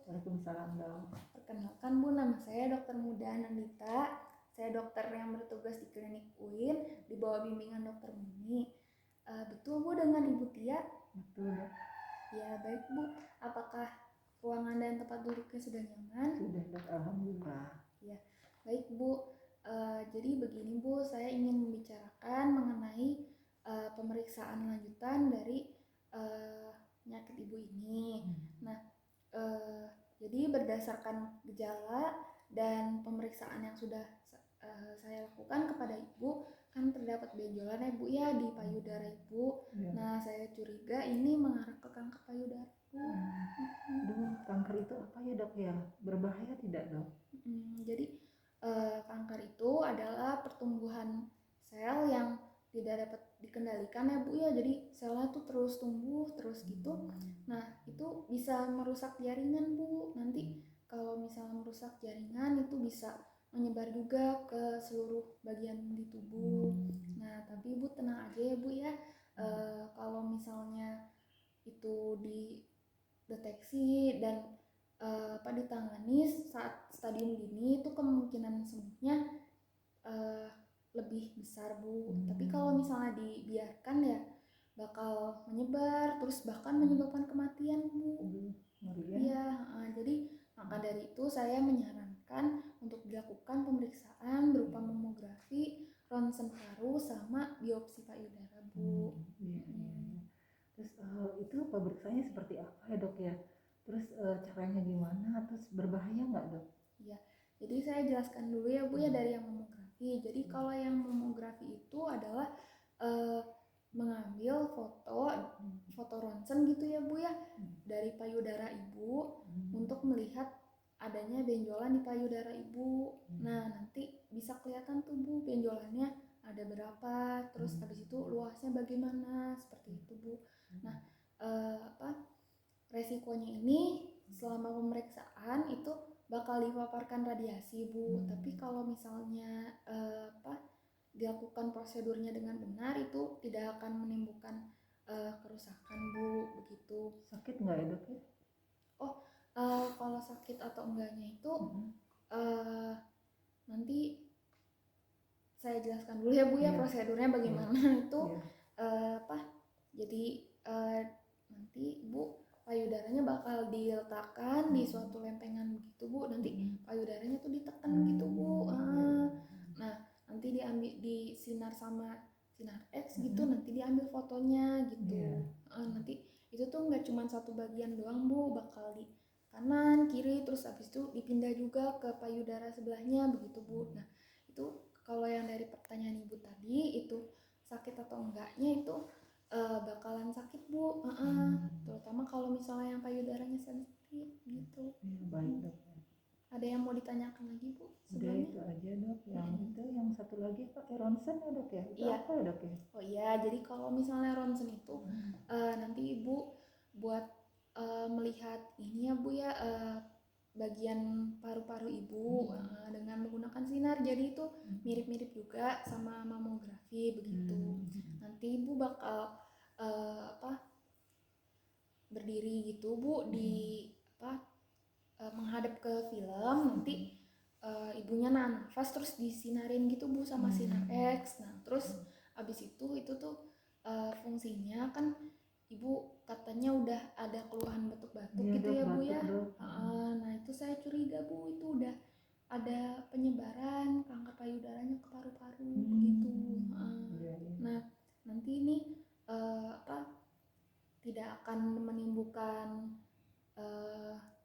Waalaikumsalam dong. Perkenalkan Bu, nama saya Dr. Muda Nandita. Saya dokter yang bertugas di klinik UIN di bawah bimbingan Dr. Muni. Betul Bu dengan Ibu Tia? Betul. Ya baik Bu. Apakah ruangan dan tempat duduknya sudah nyaman? Sudah dok, alhamdulillah. Ya baik Bu. Jadi begini Bu, saya ingin membicarakan mengenai pemeriksaan lanjutan dari penyakit Ibu ini. Nah, jadi berdasarkan gejala dan pemeriksaan yang sudah saya lakukan kepada Ibu, kan terdapat benjolan ya Bu ya di payudara Ibu. Ya. Nah, saya curiga ini mengarah ke kanker payudara Bu. Aduh, kanker itu apa ya dok ya? Berbahaya tidak dok? Jadi kanker itu adalah pertumbuhan sel yang tidak dapat dikendalikan ya Bu ya. Jadi selnya tuh terus tumbuh terus gitu. Nah, itu bisa merusak jaringan Bu. Nanti kalau misalnya merusak jaringan itu bisa menyebar juga ke seluruh bagian di tubuh. Nah, tapi Ibu tenang aja ya Bu ya. Kalau misalnya itu dideteksi dan ditangani saat stadium dini, itu kemungkinan sembuhnya lebih besar Bu. Tapi kalau misalnya dibiarkan ya bakal menyebar terus bahkan menyebabkan kematian Bu. Iya, jadi maka dari itu saya menyarankan untuk dilakukan pemeriksaan berupa mamografi, ronsen paru sama biopsi payudara Bu. Terus itu pemeriksanya seperti apa ya dok ya? Terus caranya gimana? Terus berbahaya nggak dok? Iya, jadi saya jelaskan dulu ya Bu ya dari yang mamografi. Jadi kalau yang mamografi itu adalah mengambil foto ronsen gitu ya Bu ya dari payudara Ibu untuk melihat adanya benjolan di payudara Ibu. Nah, nanti bisa kelihatan tuh Bu benjolannya ada berapa, terus habis itu luasnya bagaimana, seperti itu Bu. Nah, resikonya ini selama pemeriksaan itu bakal dipaparkan radiasi Bu. Tapi kalau misalnya dilakukan prosedurnya dengan benar itu tidak akan menimbulkan kerusakan Bu, begitu. Sakit nggak ya dok ya? Kalau sakit atau enggaknya itu nanti saya jelaskan dulu ya Bu ya prosedurnya bagaimana itu. Jadi nanti Bu payudaranya bakal diletakkan di suatu lempengan begitu Bu. Nanti payudaranya tuh ditekan gitu Bu. Nah, nanti diambil disinar sama sinar X gitu, nanti diambil fotonya gitu. Nanti itu tuh nggak cuma satu bagian doang Bu, bakal di kanan, kiri, terus habis itu dipindah juga ke payudara sebelahnya begitu Bu. Nah, itu kalau yang dari pertanyaan Ibu tadi itu sakit atau enggaknya itu bakalan sakit Bu. Terutama kalau misalnya yang payudaranya sensitif gitu. Baik dok. Ada yang mau ditanyakan lagi Bu? Udah itu aja dok. Yang satu lagi pakai ronsen ya dok ya? Itu apa ya dok ya? Oh iya, jadi kalau misalnya ronsen itu nanti Ibu buat melihat ini ya Bu ya bagian paru-paru Ibu dengan menggunakan sinar. Jadi itu mirip-mirip juga sama mamografi begitu. Nanti Ibu bakal berdiri gitu Bu di menghadap ke film, nanti ibunya nahan nafas terus disinarin gitu Bu sama sinar X. Nah, terus abis itu tuh fungsinya kan Ibu katanya udah ada keluhan batuk-batuk gitu ya Bu ya. Nah, itu saya curiga Bu itu udah ada penyebaran kanker payudaranya ke paru-paru begitu. Nah, nanti ini tidak akan menimbulkan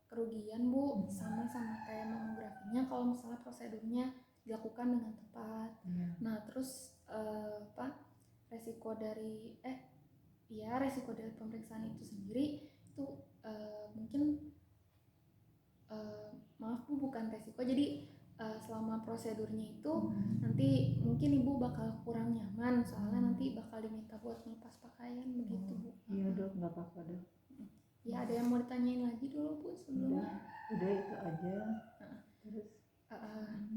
kerugian Bu, sama kayak mamografinya kalau misalnya prosedurnya dilakukan dengan tepat. Nah, terus resiko dari pemeriksaan itu sendiri itu mungkin maaf Bu, bukan resiko. Jadi selama prosedurnya itu nanti mungkin Ibu bakal kurang nyaman soalnya nanti bakal diminta buat melepas pakaian begitu Bu. Iya dok, nggak apa-apa dok. Ya, ada yang mau ditanyain lagi dulu Bu sebelumnya? Udah itu aja. Terus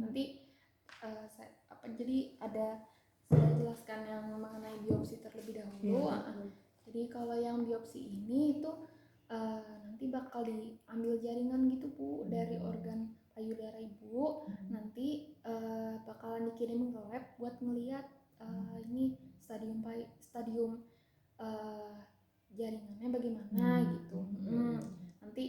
nanti jadi saya jelaskan yang mengenai biopsi terlebih dahulu. Jadi kalau yang biopsi ini itu nanti bakal diambil jaringan gitu Bu dari organ payudara ibu. Nanti bakalan dikirim ke lab buat ngeliat ini stadium jaringannya bagaimana gitu. Nanti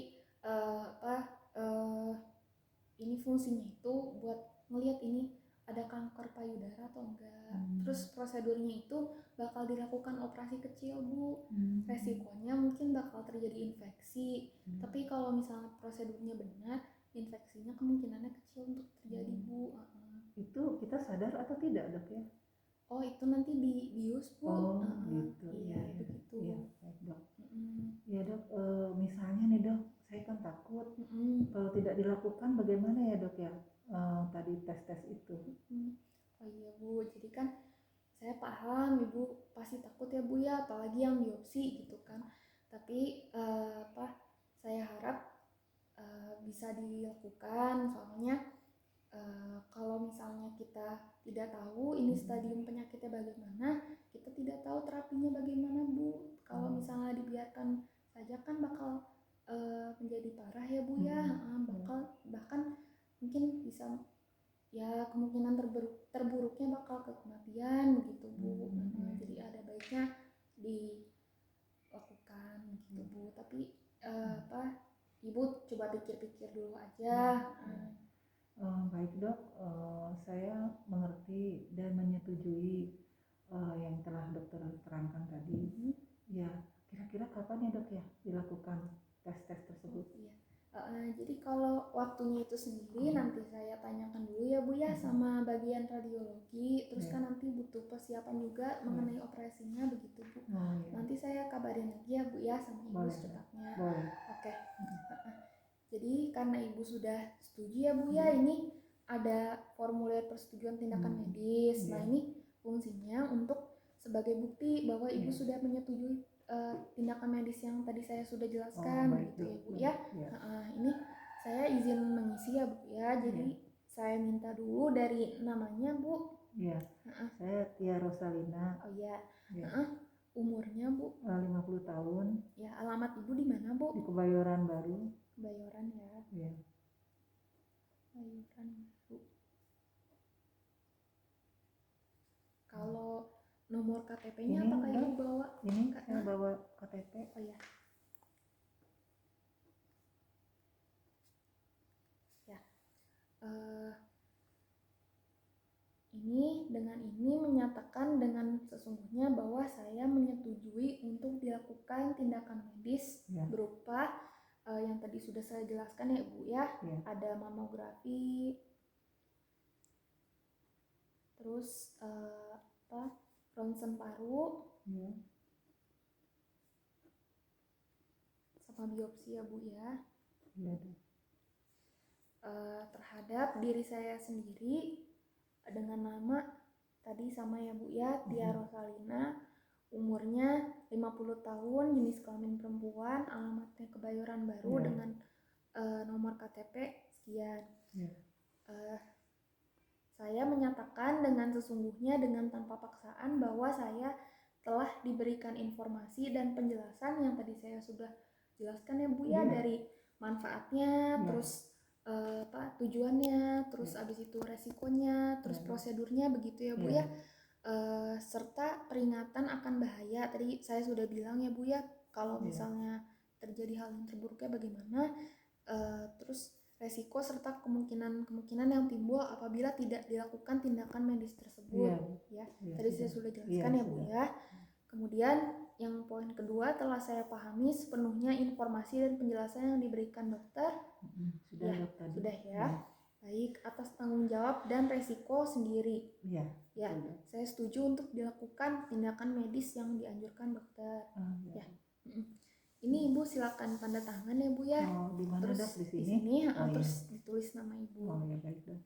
ini fungsinya itu buat ngeliat ini ada kanker payudara atau enggak. Terus prosedurnya itu bakal dilakukan operasi kecil Bu. Resikonya mungkin bakal terjadi infeksi. Tapi kalau misalnya prosedurnya benar, infeksinya kemungkinannya kecil untuk terjadi Bu. Itu kita sadar atau tidak Dok ya? Oh itu nanti dibius Bu. Oh gitu. Iya begitu. Iya baik Dok. Ya Dok, misalnya nih Dok, saya kan takut kalau tidak dilakukan bagaimana ya Dok ya? Tadi tes itu. Oh iya Bu, jadi kan saya paham Ibu pasti takut ya Bu ya, apalagi yang biopsi gitu kan. Tapi saya harap bisa dilakukan, soalnya kalau misalnya kita tidak tahu ini stadium penyakitnya bagaimana, kita tidak tahu terapinya bagaimana Bu. Kalau misalnya dibiarkan saja kan bakal menjadi parah ya Bu ya, bahkan mungkin bisa ya kemungkinan terburuknya bakal ke kematian begitu Bu. Jadi ada baiknya dilakukan gitu Bu. Tapi Ibu coba pikir-pikir dulu aja. Baik Dok, saya mengerti dan menyetujui yang telah dokter terangkan tadi. Ya, kira-kira kapan ya Dok ya dilakukan tes tersebut? Iya. Jadi kalau waktunya itu sendiri nanti saya tanyakan dulu ya Bu ya sama bagian radiologi. Terus kan nanti butuh persiapan juga mengenai operasinya begitu Bu. Nanti saya kabarin lagi ya Bu ya sama Ibu secepatnya. Oke. Jadi karena Ibu sudah setuju ya Bu ya, ini ada formulir persetujuan tindakan medis. Nah ini fungsinya untuk sebagai bukti bahwa Ibu sudah menyetujui tindakan medis yang tadi saya sudah jelaskan gitu ya Bu ya. Ini saya izin mengisi ya Bu ya. Jadi saya minta dulu dari namanya Bu. Iya. Saya Tia Rosalina. Oh iya. Umurnya Bu? 50 tahun. Ya, alamat Ibu di mana Bu? Di Kebayoran Baru. Kebayoran ya. Iya. Kebayoran Baru. Kalau nomor KTP-nya apakah Ibu bawa? Ini saya bawa KTP. Oh ya. Ya. Ini dengan ini menyatakan dengan sesungguhnya bahwa saya menyetujui untuk dilakukan tindakan medis berupa yang tadi sudah saya jelaskan ya Ibu ya. Ada mamografi, terus ronsen paru, sama biopsi ya Bu ya. Terhadap diri saya sendiri dengan nama tadi sama ya Bu ya, Tia Rosalina, umurnya 50 tahun, jenis kelamin perempuan, alamatnya Kebayoran Baru dengan nomor KTP sekian. Saya menyatakan dengan sesungguhnya dengan tanpa paksaan bahwa saya telah diberikan informasi dan penjelasan yang tadi saya sudah jelaskan ya Bu ya, dari manfaatnya, terus tujuannya, terus abis itu resikonya, terus prosedurnya begitu ya Bu ya, serta peringatan akan bahaya. Tadi saya sudah bilang ya Bu ya, kalau misalnya terjadi hal yang terburuknya bagaimana, terus resiko serta kemungkinan yang timbul apabila tidak dilakukan tindakan medis tersebut. Tadi saya sudah jelaskan ya Bu ya. Kemudian yang poin kedua, telah saya pahami sepenuhnya informasi dan penjelasan yang diberikan dokter. Sudah ya. Baik, atas tanggung jawab dan resiko sendiri. Saya setuju untuk dilakukan tindakan medis yang dianjurkan dokter. Ini Ibu silakan tanda tangan ya Bu ya. Di mana terus Dok, di sini? Di sini terus ditulis nama Ibu. Ya baik Dok.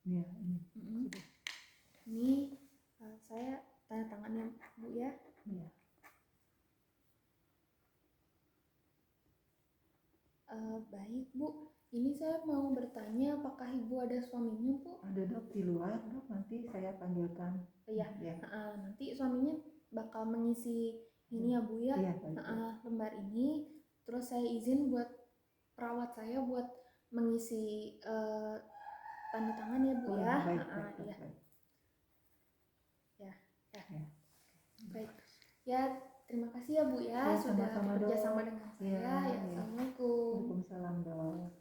Ya, ini saya tanda tangannya Bu ya. Baik Bu, Ini saya mau bertanya, apakah ibu ada suaminya, Bu? Ada dok di luar dok, nanti saya panggilkan. Iya. Ya. Nanti suaminya bakal mengisi ini ya Bu ya. Iya, baik. Lembar ini. Terus saya izin buat perawat saya buat mengisi tanda tangan ya Bu Oh, ya. baik, Iya. baik. Ya. Ya. Baik. Ya, terima kasih ya Bu ya, Ya, sudah sama-sama, bekerja Dok. sama dengan saya. Ya, Ya, ya. Assalamualaikum. Waalaikumsalam dok.